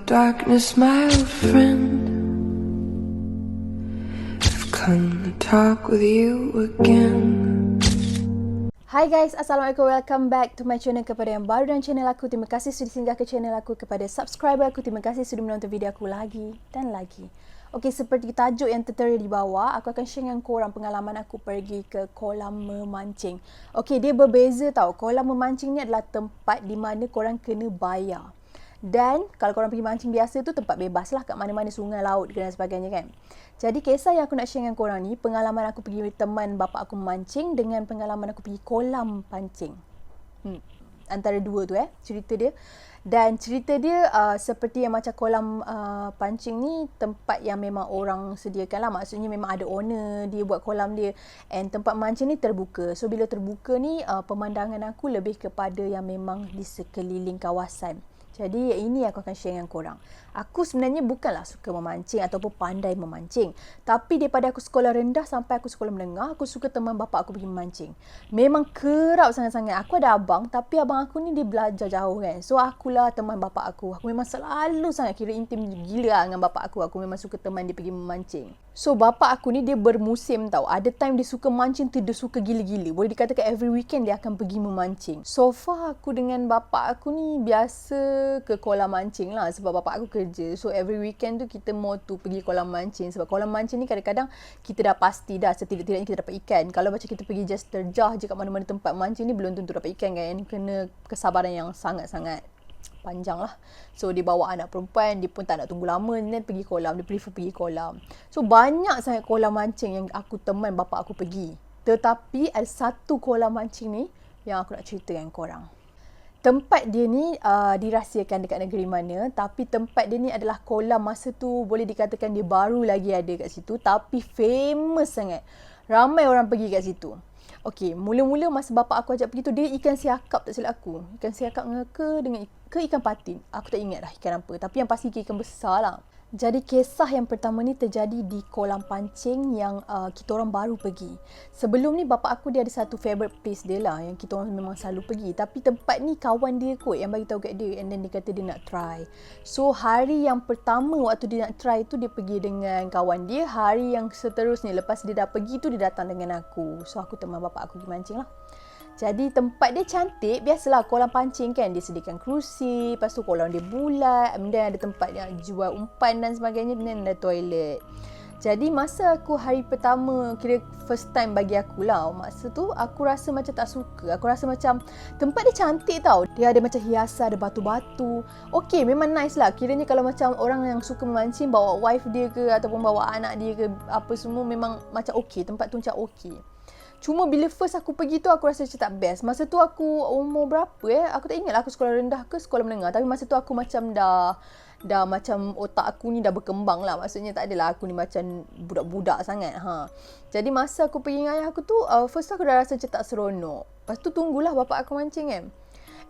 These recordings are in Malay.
Darkness, my old friend, I've come to talk with you again. Hai guys, Assalamualaikum. Welcome back to my channel. Kepada yang baru dan channel aku, terima kasih sudah singgah ke channel aku. Kepada subscriber aku, terima kasih sudah menonton video aku lagi dan lagi. Okey, seperti tajuk yang tertera di bawah, aku akan share dengan korang pengalaman aku pergi ke kolam memancing. Okey, dia berbeza tau. Kolam memancing ni adalah tempat di mana korang kena bayar. Dan kalau korang pergi mancing biasa tu tempat bebas lah, kat mana-mana sungai, laut dan sebagainya kan. Jadi kisah yang aku nak share dengan korang ni, pengalaman aku pergi teman bapak aku memancing dengan pengalaman aku pergi kolam pancing. Antara dua tu cerita dia. Dan cerita dia seperti yang macam kolam pancing ni tempat yang memang orang sediakan lah. Maksudnya memang ada owner dia buat kolam dia. And tempat mancing ni terbuka. So bila terbuka ni pemandangan aku lebih kepada yang memang di sekeliling kawasan. Jadi ini aku akan share dengan korang. Aku sebenarnya bukanlah suka memancing ataupun pandai memancing. Tapi daripada aku sekolah rendah sampai aku sekolah menengah, aku suka teman bapak aku pergi memancing. Memang kerap sangat-sangat. Aku ada abang, tapi abang aku ni dia belajar jauh kan. So akulah teman bapak aku. Aku memang selalu sangat kira intim gila lah dengan bapak aku. Aku memang suka teman dia pergi memancing. So bapak aku ni dia bermusim tau. Ada time dia suka mancing tu dia suka gila-gila. Boleh dikatakan every weekend dia akan pergi memancing. So far aku dengan bapak aku ni biasa ke kolam mancing lah sebab bapak aku kerja. So every weekend tu kita mau tu pergi kolam mancing. Sebab kolam mancing ni kadang-kadang kita dah pasti dah setidak-tidaknya kita dapat ikan. Kalau macam kita pergi just terjah je kat mana-mana tempat mancing ni belum tentu dapat ikan kan. Kena kesabaran yang sangat-sangat panjang lah. So dia bawa anak perempuan, dia pun tak nak tunggu lama ni pergi kolam, dia prefer pergi kolam. So banyak sangat kolam mancing yang aku teman bapak aku pergi. Tetapi ada satu kolam mancing ni yang aku nak cerita dengan korang. Tempat dia ni dirahsiakan dekat negeri mana, tapi tempat dia ni adalah kolam masa tu boleh dikatakan dia baru lagi ada kat situ, tapi famous sangat. Ramai orang pergi kat situ. Okey, mula-mula masa bapak aku ajak pergi tu, dia ikan siakap tak silap aku. Ikan siakap ke ikan patin. Aku tak ingat dah ikan apa. Tapi yang pasti ikan besar lah. Jadi kisah yang pertama ni terjadi di kolam pancing yang kita orang baru pergi. Sebelum ni bapak aku dia ada satu favourite place dia lah yang kita orang memang selalu pergi. Tapi tempat ni kawan dia kot yang bagi tahu kat dia, and then dia kata dia nak try. So hari yang pertama waktu dia nak try tu dia pergi dengan kawan dia. Hari yang seterusnya lepas dia dah pergi tu dia datang dengan aku. So aku teman bapak aku pergi mancing lah. Jadi tempat dia cantik. Biasalah kolam pancing kan, dia sediakan kerusi, lepas tu kolam dia bulat, dan ada tempat yang jual umpan dan sebagainya, dan ada toilet. Jadi masa aku hari pertama, kira first time bagi aku lah, masa tu aku rasa macam tak suka. Aku rasa macam tempat dia cantik tau. Dia ada macam hiasan, ada batu-batu. Okey, memang nice lah. Kiranya kalau macam orang yang suka memancing bawa wife dia ke ataupun bawa anak dia ke apa semua, memang macam okey. Tempat tu macam okey. Cuma bila first aku pergi tu aku rasa macam tak best. Masa tu aku umur berapa Aku tak ingat lah aku sekolah rendah ke sekolah menengah. Tapi masa tu aku macam dah macam otak aku ni dah berkembang lah. Maksudnya tak adalah aku ni macam budak-budak sangat. Jadi masa aku pergi dengan ayah aku tu, first aku dah rasa macam tak seronok. Lepas tu tunggulah bapak aku mancing kan.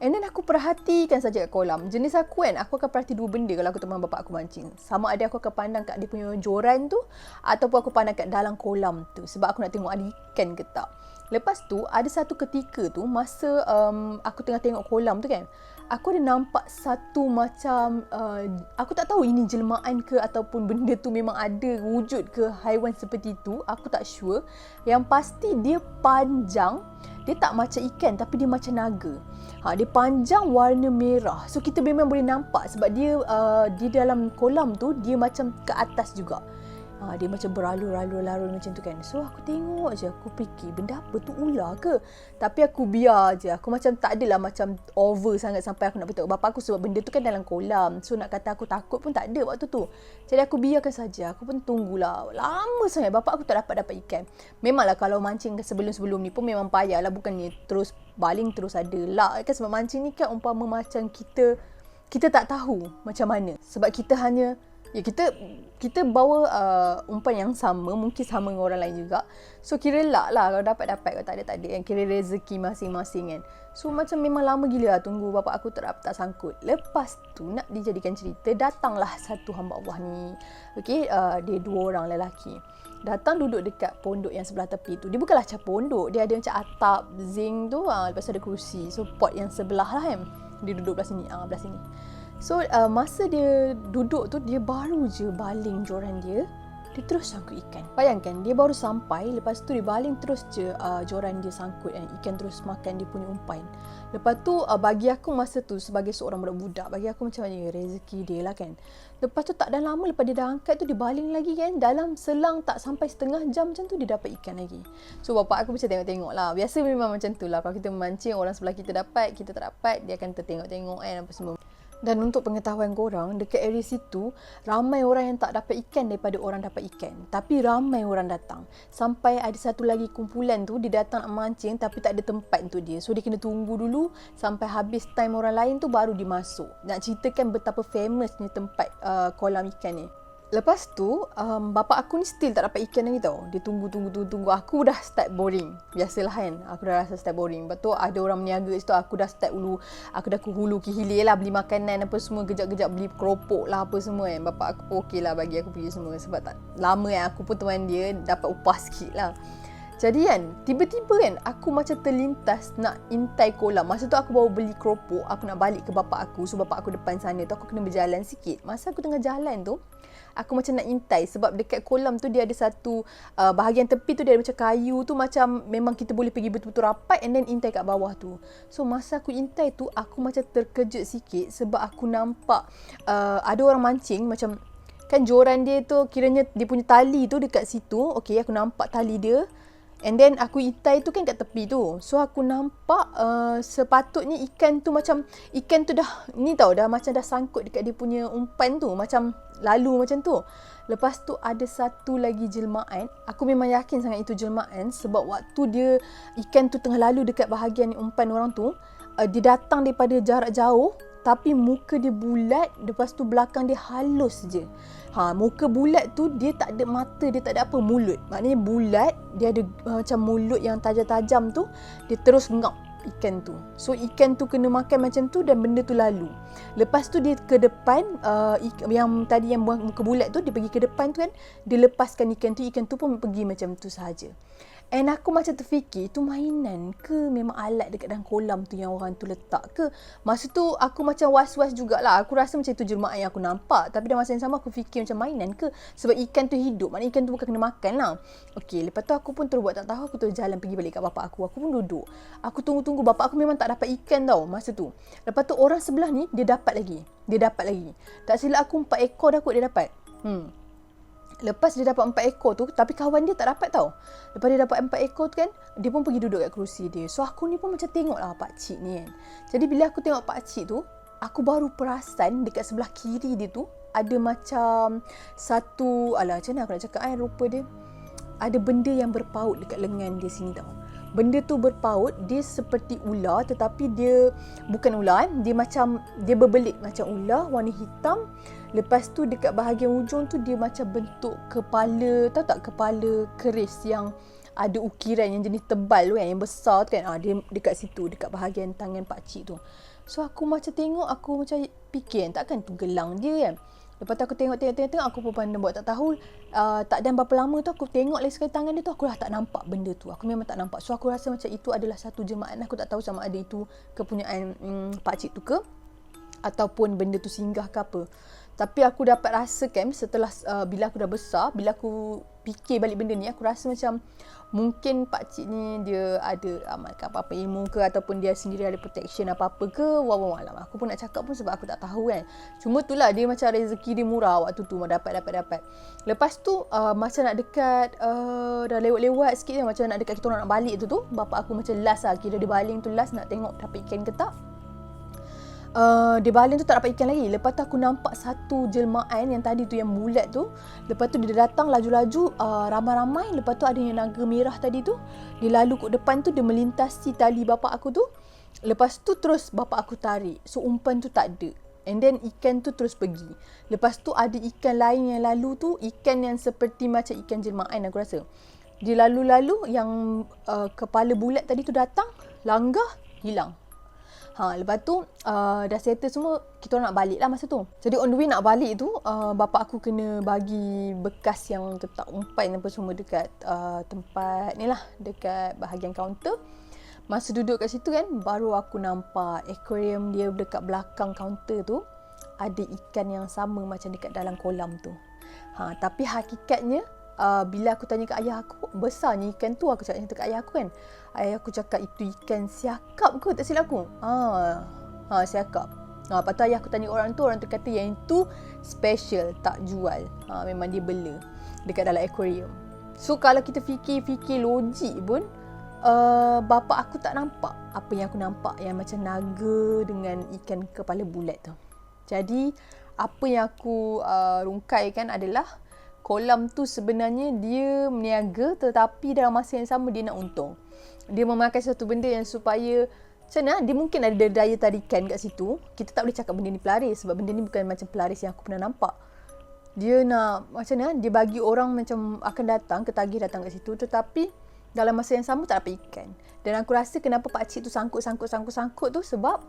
And then aku perhatikan saja kat kolam. Jenis aku kan, aku akan perhati dua benda kalau aku teman bapak aku mancing. Sama ada aku akan pandang kat dia punya joran tu, ataupun aku pandang kat dalam kolam tu. Sebab aku nak tengok ada ikan ke tak. Lepas tu, ada satu ketika tu, masa aku tengah tengok kolam tu kan, aku ada nampak satu macam, aku tak tahu ini jelmaan ke ataupun benda tu memang ada wujud ke haiwan seperti tu. Aku tak sure. Yang pasti dia panjang. Dia tak macam ikan tapi dia macam naga. Dia panjang warna merah. So kita memang boleh nampak sebab dia di dalam kolam tu dia macam ke atas juga. Dia macam beralur-alur macam tu kan. So aku tengok je, aku fikir benda apa tu, ular ke? Tapi aku biar je. Aku macam tak adalah macam over sangat sampai aku nak beritahu bapak aku sebab benda tu kan dalam kolam. So nak kata aku takut pun tak ada waktu tu. Jadi aku biarkan saja. Aku pun tunggulah. Lama sangat bapak aku tak dapat ikan. Memanglah kalau mancing sebelum-sebelum ni pun memang payah lah. Bukannya terus baling terus ada lah. Kan sebab mancing ni kan umpama macam kita tak tahu macam mana. Sebab kita hanya kita bawa umpan yang sama, mungkin sama dengan orang lain juga. So kira lah kalau dapat, kalau tak ada kan. Kira rezeki masing-masing kan. So macam memang lama gila lah tunggu bapak aku tak sangkut. Lepas tu nak dijadikan cerita, datanglah satu hamba Allah ni. Okey, dia dua orang lelaki. Datang duduk dekat pondok yang sebelah tepi tu. Dia bukanlah macam pondok, dia ada macam atap zinc tu, lepas tu ada kerusi. So pot yang sebelah lah kan. Dia duduk belah sini, belah sini. So masa dia duduk tu, dia baru je baling joran dia terus sangkut ikan. Bayangkan, dia baru sampai, lepas tu dia baling terus je joran dia sangkut kan. Ikan terus makan dia punya umpan. Lepas tu bagi aku masa tu sebagai seorang budak-budak, bagi aku macam ni rezeki dia lah kan. Lepas tu tak dah lama lepas dia dah angkat tu, dia baling lagi kan. Dalam selang tak sampai setengah jam macam tu, dia dapat ikan lagi. So bapak aku macam tengok-tengok lah. Biasa memang macam tu lah. Kalau kita memancing, orang sebelah kita dapat, kita tak dapat, dia akan tertengok-tengok kan apa semua. Dan untuk pengetahuan korang, dekat area situ ramai orang yang tak dapat ikan daripada orang dapat ikan. Tapi ramai orang datang. Sampai ada satu lagi kumpulan tu, dia datang nak mancing tapi tak ada tempat untuk dia. So dia kena tunggu dulu sampai habis time orang lain tu baru dia masuk. Nak ceritakan betapa famousnya tempat kolam ikan ni. Lepas tu, bapak aku ni still tak dapat ikan lagi tau. Dia tunggu. Aku dah start boring. Biasalah kan, aku dah rasa start boring. Lepas tu ada orang meniaga situ, aku dah start hulu. Aku dah hulu ke hilir lah, beli makanan apa semua. Kejap-kejap beli keropok lah apa semua kan. Bapak aku pun okey lah bagi aku pergi semua. Sebab tak lama kan, aku pun teman dia, dapat upah sikit lah. Jadi kan, tiba-tiba kan, aku macam terlintas nak intai kolam. Masa tu aku baru beli keropok, aku nak balik ke bapak aku. So bapak aku depan sana tu, aku kena berjalan sikit. Masa aku tengah jalan tu, aku macam nak intai. Sebab dekat kolam tu dia ada satu bahagian tepi tu dia ada macam kayu tu, macam memang kita boleh pergi betul-betul rapat and then intai kat bawah tu. So masa aku intai tu, aku macam terkejut sikit sebab aku nampak ada orang mancing macam, kan joran dia tu kiranya dia punya tali tu dekat situ. Okay, aku nampak tali dia. And then aku intai tu kan kat tepi tu. So aku nampak sepatutnya ikan tu macam, ikan tu dah ni tau, dah macam dah sangkut dekat dia punya umpan tu, macam lalu macam tu. Lepas tu ada satu lagi jelmaan. Aku memang yakin sangat itu jelmaan sebab waktu dia, ikan tu tengah lalu dekat bahagian umpan orang tu, dia datang daripada jarak jauh tapi muka dia bulat, lepas tu belakang dia halus je. Muka bulat tu dia tak ada mata, dia tak ada apa, mulut. Maknanya bulat, dia ada macam mulut yang tajam-tajam tu, dia terus ngap ikan tu. So ikan tu kena makan macam tu dan benda tu lalu. Lepas tu dia ke depan, yang tadi yang muka bulat tu, dia pergi ke depan tu kan, dia lepaskan ikan tu pun pergi macam tu sahaja. And aku macam terfikir, tu mainan ke memang alat dekat dalam kolam tu yang orang tu letak ke? Masa tu aku macam was-was jugalah. Aku rasa macam itu jelmaan yang aku nampak. Tapi dalam masa yang sama aku fikir macam mainan ke? Sebab ikan tu hidup, maknanya ikan tu bukan kena makan lah. Okay, lepas tu aku pun terus buat tak tahu, aku terus jalan pergi balik kat bapak aku. Aku pun duduk. Aku tunggu. Bapak aku memang tak dapat ikan tau masa tu. Lepas tu orang sebelah ni, dia dapat lagi. Tak silap aku 4 ekor dah kot dia dapat. Lepas dia dapat 4 ekor tu, tapi kawan dia tak dapat tau. Lepas dia dapat 4 ekor tu kan, dia pun pergi duduk kat kerusi dia. So aku ni pun macam tengok lah pakcik ni kan. Jadi bila aku tengok pakcik tu, aku baru perasan dekat sebelah kiri dia tu ada macam satu, macam mana aku nak cakap rupa dia, ada benda yang berpaut dekat lengan dia sini tau. Benda tu berpaut, dia seperti ular tetapi dia bukan ular dia macam, dia berbelit macam ular warna hitam. Lepas tu dekat bahagian ujung tu dia macam bentuk kepala, tahu tak kepala keris yang ada ukiran yang jenis tebal tu kan, yang besar tu kan. Dia dekat situ, dekat bahagian tangan pakcik tu. So aku macam tengok, aku macam fikir takkan tu gelang dia kan. Lepas tu aku tengok, aku pun pandang buat tak tahu. Tak dan berapa lama tu aku tengok lagi sekali tangan dia tu, aku dah tak nampak benda tu. Aku memang tak nampak. So aku rasa macam itu adalah satu jelmaan. Aku tak tahu sama ada itu kepunyaan pakcik tu ke, ataupun benda tu singgah ke apa. Tapi aku dapat rasakan setelah bila aku dah besar, bila aku fikir balik benda ni, aku rasa macam mungkin pakcik ni dia ada amalkan apa-apa ilmu ke, ataupun dia sendiri ada protection apa-apa ke, wallahu alam. Aku pun nak cakap pun sebab aku tak tahu kan. Cuma itulah dia macam rezeki dia murah waktu tu, dapat. Lepas tu macam nak dekat dah lewat sikit je, macam nak dekat kita orang nak balik tu, bapak aku macam last lah, kira dia baling tu last nak tengok dapat ikan ke tak. Dia baling tu tak dapat ikan lagi. Lepas tu aku nampak satu jelmaan yang tadi tu, yang bulat tu. Lepas tu dia datang laju-laju, ramai-ramai. Lepas tu ada yang naga merah tadi tu, dia lalu kat depan tu, dia melintasi tali bapak aku tu. Lepas tu terus bapak aku tarik. So umpan tu tak ada. And then ikan tu terus pergi. Lepas tu ada ikan lain yang lalu tu, ikan yang seperti macam ikan jelmaan aku rasa. Dia lalu-lalu, yang kepala bulat tadi tu datang, langgar, hilang. Lepas tu dah settle semua, kita orang nak balik lah masa tu. Jadi on the way nak balik tu, bapak aku kena bagi bekas yang letak umpan apa semua dekat tempat ni lah, dekat bahagian kaunter. Masa duduk kat situ kan, baru aku nampak aquarium dia dekat belakang kaunter tu. ada ikan yang sama macam dekat dalam kolam tu. Tapi hakikatnya bila aku tanya kat ayah aku, besarnya ikan tu, aku cakap kat ayah aku kan. Ayah aku cakap itu ikan siakap ke, tak silap aku. Siakap. Lepas tu ayah aku tanya orang tu kata yang itu special, tak jual. Memang dia bela dekat dalam aquarium. So kalau kita fikir logik pun, bapa aku tak nampak apa yang aku nampak, yang macam naga dengan ikan kepala bulat tu. Jadi apa yang aku rungkaikan adalah kolam tu sebenarnya dia meniaga, tetapi dalam masa yang sama dia nak untung. Dia memakai satu benda yang supaya macam mana, dia mungkin ada daya tarikan kat situ. Kita tak boleh cakap benda ni pelaris sebab benda ni bukan macam pelaris yang aku pernah nampak. Dia nak macam mana, dia bagi orang macam akan datang, ketagih datang kat situ, tetapi dalam masa yang sama tak dapat ikan. Dan aku rasa kenapa pakcik tu sangkut tu sebab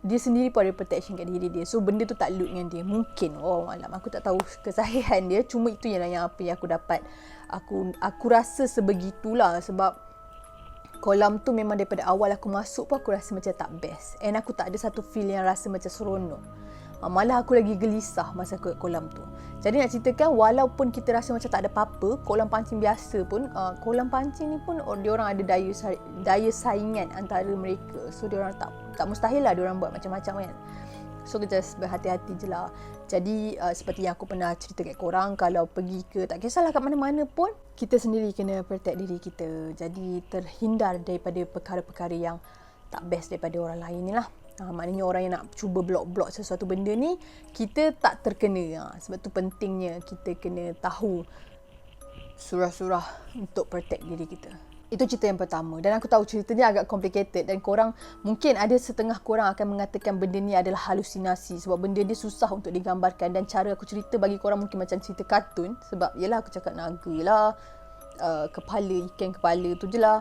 dia sendiri pun ada protection kat diri dia. So benda tu tak loop dengan dia. Mungkin, malam aku tak tahu kesahihan dia. Cuma itu yang apa yang aku dapat. Aku rasa sebegitulah sebab kolam tu memang daripada awal aku masuk pun aku rasa macam tak best. And aku tak ada satu feel yang rasa macam seronok. Malah aku lagi gelisah masa aku kat kolam tu. Jadi nak ceritakan, walaupun kita rasa macam tak ada apa-apa, kolam pancing biasa pun, kolam pancing ni pun diorang ada daya saingan antara mereka. So diorang tak mustahil lah diorang buat macam-macam kan. So kita berhati-hati je lah. Jadi seperti yang aku pernah cerita kat korang, kalau pergi ke, tak kisahlah kat mana-mana pun, kita sendiri kena protect diri kita. Jadi terhindar daripada perkara-perkara yang tak best daripada orang lain ni lah. Maknanya orang yang nak cuba blok-blok sesuatu benda ni, kita tak terkena. Sebab tu pentingnya kita kena tahu surah-surah untuk protect diri kita. Itu cerita yang pertama. Dan aku tahu ceritanya agak complicated dan korang, mungkin ada setengah korang akan mengatakan benda ni adalah halusinasi sebab benda ni susah untuk digambarkan, dan cara aku cerita bagi korang mungkin macam cerita kartun sebab yelah aku cakap naga lah, ikan kepala tu je lah.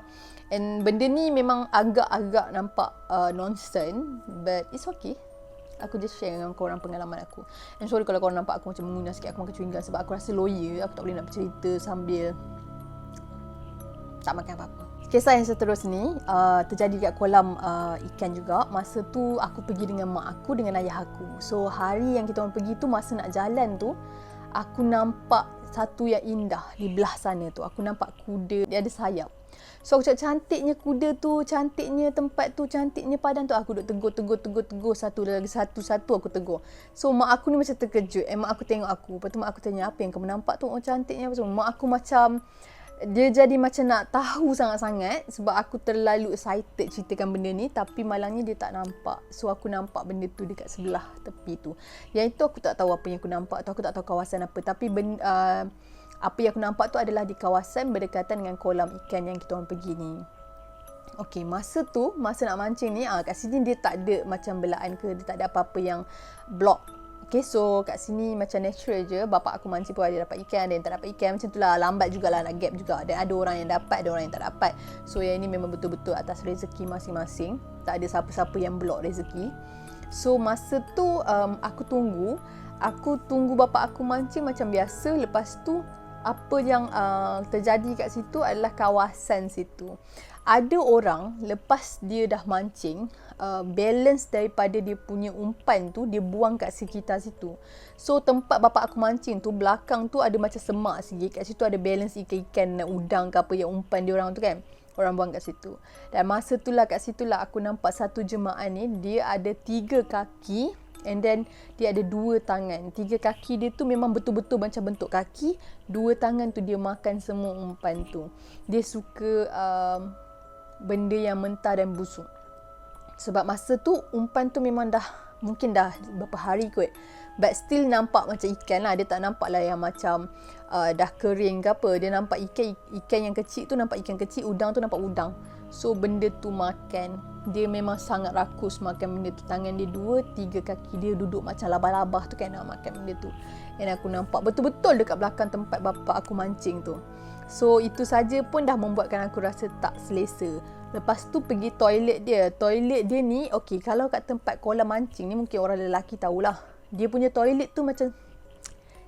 And benda ni memang agak-agak nampak nonsense, but it's okay. Aku just share dengan korang pengalaman aku. And sorry kalau korang nampak aku macam mengunas sikit, aku makan chewing gum sebab aku rasa lawyer, aku tak boleh nak bercerita sambil tak makan apa-apa. Kisah yang seterusnya ni terjadi kat kolam ikan juga. Masa tu aku pergi dengan mak aku dengan ayah aku. So hari yang kita orang pergi tu, masa nak jalan tu, aku nampak satu yang indah di belah sana tu. Aku nampak kuda, dia ada sayap. So aku cakap cantiknya kuda tu, cantiknya tempat tu, cantiknya padang tu. Aku duk tegur satu aku tegur. So mak aku ni macam terkejut. Mak aku tengok aku. Lepas tu mak aku tanya, apa yang kamu nampak tu? Oh cantiknya apa semua. Mak aku macam, dia jadi macam nak tahu sangat-sangat sebab aku terlalu excited ceritakan benda ni, tapi malangnya dia tak nampak. So aku nampak benda tu dekat sebelah tepi tu. Yang itu aku tak tahu apa yang aku nampak tu, aku tak tahu kawasan apa, tapi apa yang aku nampak tu adalah di kawasan berdekatan dengan kolam ikan yang kita orang pergi ni. Okey, masa nak mancing ni, kat sini dia tak ada macam belaan ke, dia tak ada apa-apa yang block. Okay, so kat sini macam natural je. Bapak aku mancing pun ada dapat ikan, ada yang tak dapat ikan. Macam tu lah, lambat jugalah, nak gap juga. Dan ada orang yang dapat, ada orang yang tak dapat. So yang ini memang betul-betul atas rezeki masing-masing. Tak ada siapa-siapa yang block rezeki. So masa tu aku tunggu bapak aku mancing macam biasa. Lepas tu apa yang terjadi kat situ adalah kawasan situ. Ada orang lepas dia dah mancing, balance daripada dia punya umpan tu, dia buang kat sekitar situ. So tempat bapak aku mancing tu, belakang tu ada macam semak sikit. Kat situ ada balance ikan-ikan, udang ke apa yang umpan dia orang tu kan. Orang buang kat situ. Dan masa tu lah, kat situ lah aku nampak satu jemaah ni, dia ada 3 kaki. And then dia ada 2 tangan. 3 kaki dia tu memang betul-betul macam bentuk kaki. 2 tangan tu dia makan semua umpan tu. Dia suka benda yang mentah dan busuk. Sebab masa tu umpan tu memang mungkin dah berapa hari kot. But still nampak macam ikan lah. Dia tak nampak lah yang macam dah kering ke apa. Dia nampak ikan yang kecil tu nampak ikan kecil. Udang tu nampak udang. So benda tu makan. Dia memang sangat rakus makan benda tu. Tangan dia 2, 3 kaki dia duduk macam labah-labah tu kan nak makan benda tu. Dan aku nampak betul-betul dekat belakang tempat bapak aku mancing tu. So itu saja pun dah membuatkan aku rasa tak selesa. Lepas tu pergi toilet dia. Toilet dia ni, okey, kalau kat tempat kolam mancing ni mungkin orang lelaki tahulah. Dia punya toilet tu macam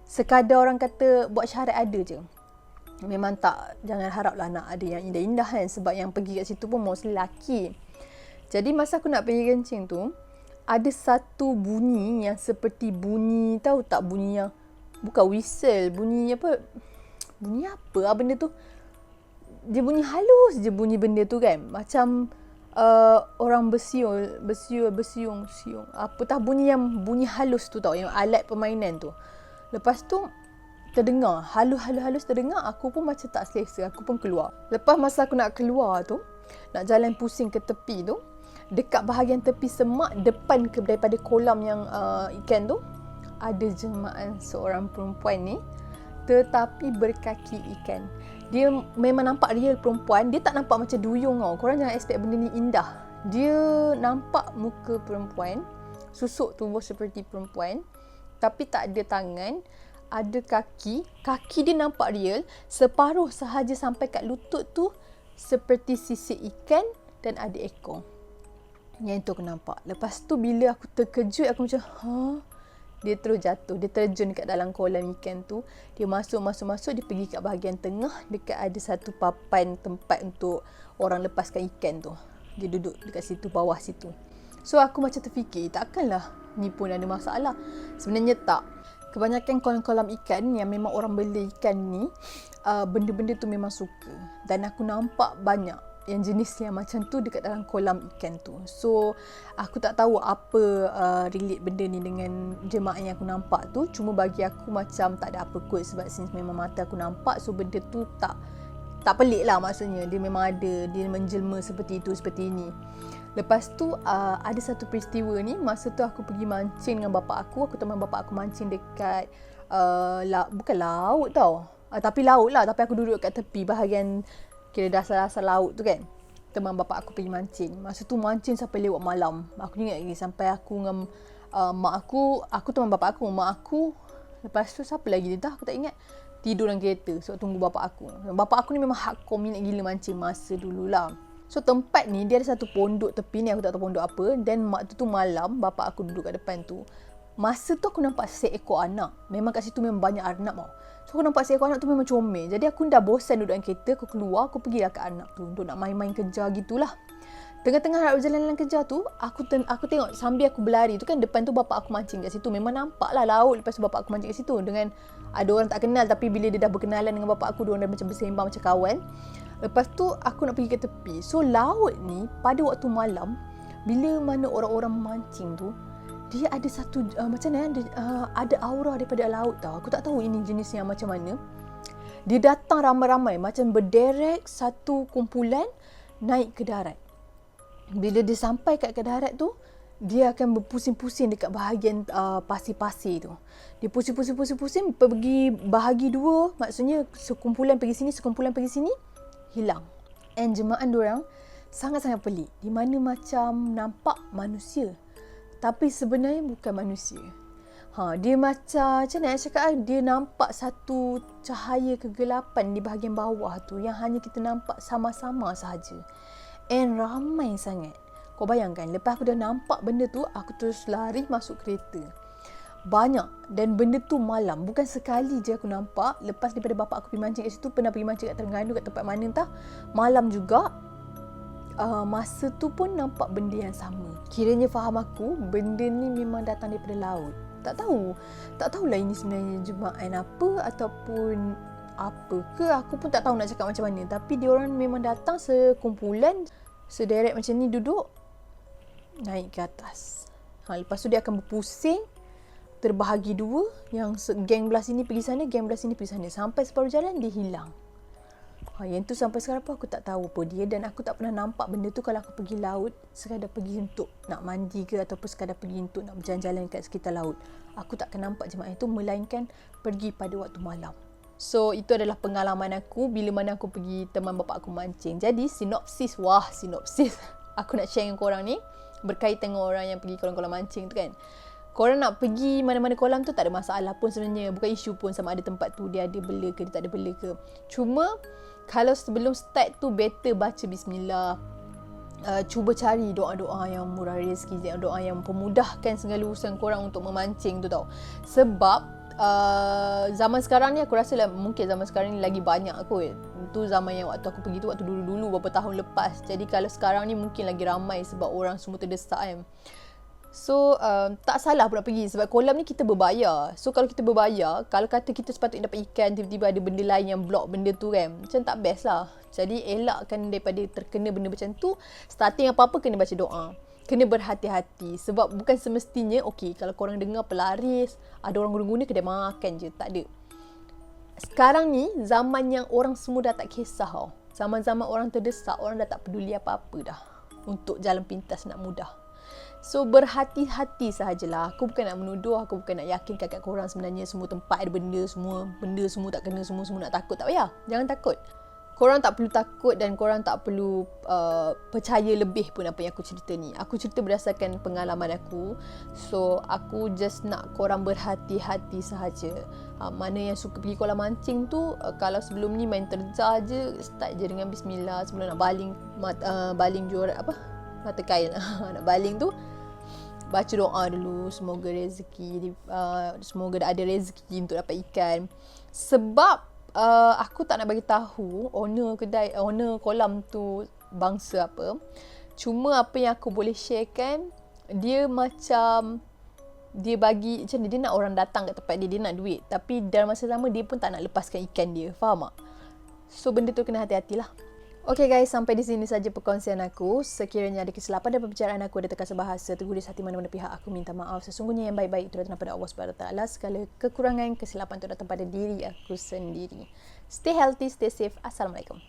sekadar orang kata buat syarat ada je. Memang tak, jangan haraplah nak ada yang indah-indah kan. Sebab yang pergi kat situ pun mostly lelaki. Jadi masa aku nak pergi kencing tu, ada satu bunyi yang seperti bunyi, tahu tak bunyi yang bukan whistle, bunyi apa benda tu. Dia bunyi halus je bunyi benda tu kan. Macam orang bersiung. Apa bunyi halus tu tau, yang alat permainan tu. Lepas tu terdengar halus terdengar, aku pun macam tak selesa, aku pun keluar. Lepas masa aku nak keluar tu, nak jalan pusing ke tepi tu, dekat bahagian tepi semak depan daripada kolam yang ikan tu, ada jemaah seorang perempuan ni tetapi berkaki ikan. Dia memang nampak real perempuan, dia tak nampak macam duyung tau. Korang jangan expect benda ni indah. Dia nampak muka perempuan, susuk tubuh seperti perempuan, tapi tak ada tangan, ada kaki dia nampak real, separuh sahaja sampai kat lutut tu seperti sisik ikan dan ada ekor. Yang itu aku nampak. Lepas tu bila aku terkejut, aku macam dia terus jatuh. Dia terjun dekat dalam kolam ikan tu. Dia masuk. Dia pergi kat bahagian tengah. Dekat ada satu papan tempat untuk orang lepaskan ikan tu. Dia duduk dekat situ, bawah situ. So aku macam terfikir, takkanlah ni pun ada masalah. Sebenarnya tak. Kebanyakan kolam-kolam ikan yang memang orang beli ikan ni, benda-benda tu memang suka. Dan aku nampak banyak yang jenis yang macam tu dekat dalam kolam ikan tu. So aku tak tahu apa relate benda ni dengan jemaah yang aku nampak tu. Cuma bagi aku macam tak ada apa kot, sebab since memang mata aku nampak, so benda tu tak pelik lah maksudnya. Dia memang ada, dia menjelma seperti itu, seperti ini. Lepas tu ada satu peristiwa ni, masa tu aku pergi mancing dengan bapak aku teman bapak aku mancing dekat bukan laut tau, tapi laut lah, tapi aku duduk kat tepi bahagian kira dasar-dasar laut tu kan. Teman bapak aku pergi mancing. Masa tu mancing sampai lewat malam. Aku ingat lagi sampai aku dengan mak aku teman bapak aku, mak aku. Lepas tu siapa lagi dia dah, aku tak ingat. Tidur dalam kereta sebab tunggu bapak aku. Bapak aku ni memang hardcore minat gila mancing masa dululah. So tempat ni dia ada satu pondok tepi ni, aku tak tahu pondok apa. Dan mak tu malam bapak aku duduk kat depan tu. Masa tu aku nampak seekor anak. Memang kat situ memang banyak anak tau. So aku nampak seekor anak tu memang comel. Jadi aku dah bosan duduk dalam kereta, aku keluar, aku pergilah ke anak tu untuk nak main-main kejar gitulah. Tengah-tengah nak berjalan dalam kejar tu, aku tengok sambil aku berlari tu kan, depan tu bapak aku mancing kat situ. Memang nampak lah laut, lepas tu bapak aku mancing kat situ dengan ada orang tak kenal, tapi bila dia dah berkenalan dengan bapak aku, diorang dah macam bersembang macam kawan. Lepas tu aku nak pergi ke tepi. So laut ni pada waktu malam, bila mana orang-orang mancing tu, dia ada satu macam mana ada aura daripada laut tau. Aku tak tahu ini jenis yang macam mana. Dia datang ramai-ramai, macam berderet satu kumpulan naik ke darat. Bila dia sampai kat darat tu, dia akan berpusing-pusing dekat bahagian pasir-pasir tu. Dia pusing-pusing pergi bahagi dua, maksudnya sekumpulan pergi sini, hilang. And jemaah diorang sangat-sangat pelik. Di mana macam nampak manusia, tapi sebenarnya bukan manusia. Dia macam mana nak cakap, dia nampak satu cahaya kegelapan di bahagian bawah tu yang hanya kita nampak sama-sama sahaja. And ramai sangat. Kau bayangkan, lepas aku dah nampak benda tu, aku terus lari masuk kereta. Banyak. Dan benda tu malam. Bukan sekali je aku nampak. Lepas daripada bapak aku pergi mancing kat situ, pernah pergi mancing kat Terengganu, kat tempat mana entah. Malam juga. Masa tu pun nampak benda yang sama. Kiranya faham aku, benda ni memang datang daripada laut. Tak tahulah ini sebenarnya jemaah apa ataupun apa ke, aku pun tak tahu nak cakap macam mana. Tapi diorang memang datang sekumpulan, sederet macam ni duduk, naik ke atas. Lepas tu dia akan berpusing, terbahagi dua, yang geng belah sini pergi sana, geng belah sini pergi sana. Sampai separuh jalan dia hilang. Yang tu sampai sekarang pun aku tak tahu apa dia, dan aku tak pernah nampak benda tu kalau aku pergi laut, sekadar pergi untuk nak mandi ke ataupun sekadar pergi untuk nak berjalan-jalan kat sekitar laut. Aku tak akan nampak jemaah itu, melainkan pergi pada waktu malam. So itu adalah pengalaman aku bila mana aku pergi teman bapak aku mancing. Jadi sinopsis aku nak share dengan korang ni berkaitan dengan orang yang pergi kolam-kolam mancing tu kan. Korang nak pergi mana-mana kolam tu tak ada masalah pun sebenarnya. Bukan isu pun sama ada tempat tu dia ada bela ke dia tak ada bela ke. Cuma kalau sebelum start tu better baca bismillah. Cuba cari doa-doa yang murah rezeki, doa yang memudahkan segala urusan korang untuk memancing tu tau. Sebab zaman sekarang ni aku rasa lah, mungkin zaman sekarang ni lagi banyak kot. Itu zaman yang waktu aku pergi tu waktu dulu-dulu beberapa tahun lepas. Jadi kalau sekarang ni mungkin lagi ramai sebab orang semua terdesak kan. So tak salah pun nak pergi sebab kolam ni kita berbayar. So kalau kita berbayar, kalau kata kita sepatutnya dapat ikan, tiba-tiba ada benda lain yang block benda tu kan, macam tak best lah. Jadi elakkan daripada terkena benda macam tu. Starting apa-apa kena baca doa, kena berhati-hati. Sebab bukan semestinya okey kalau korang dengar pelaris, ada orang guna-guna kedai makan je, tak ada. Sekarang ni zaman yang orang semua dah tak kisah tau. Zaman-zaman orang terdesak, orang dah tak peduli apa-apa dah untuk jalan pintas nak mudah. So berhati-hati sahajalah. Aku bukan nak menuduh, aku bukan nak yakinkan kat korang sebenarnya semua tempat ada benda semua tak kena, semua nak takut. Tak payah, jangan takut. Korang tak perlu takut dan korang tak perlu percaya lebih pun apa yang aku cerita ni. Aku cerita berdasarkan pengalaman aku. So aku just nak korang berhati-hati sahaja. Mana yang suka pergi kolam mancing tu, kalau sebelum ni main terjah je, start je dengan bismillah. Sebelum nak baling juara mata kail nak baling tu, baca doa dulu, semoga ada rezeki untuk dapat ikan. Sebab aku tak nak bagi tahu owner kolam tu bangsa apa. Cuma apa yang aku boleh sharekan, dia macam dia bagi macam ni, dia nak orang datang kat tempat dia nak duit, tapi dalam masa sama dia pun tak nak lepaskan ikan dia. Faham tak? So benda tu kena hati-hatilah. Okay guys, sampai di sini saja perkongsian aku. Sekiranya ada kesilapan dan pembicaraan aku ada terkasar bahasa, terguris hati mana-mana pihak, aku minta maaf. Sesungguhnya yang baik-baik itu datang daripada Allah SWT. Segala kekurangan, kesilapan itu datang pada diri aku sendiri. Stay healthy, stay safe. Assalamualaikum.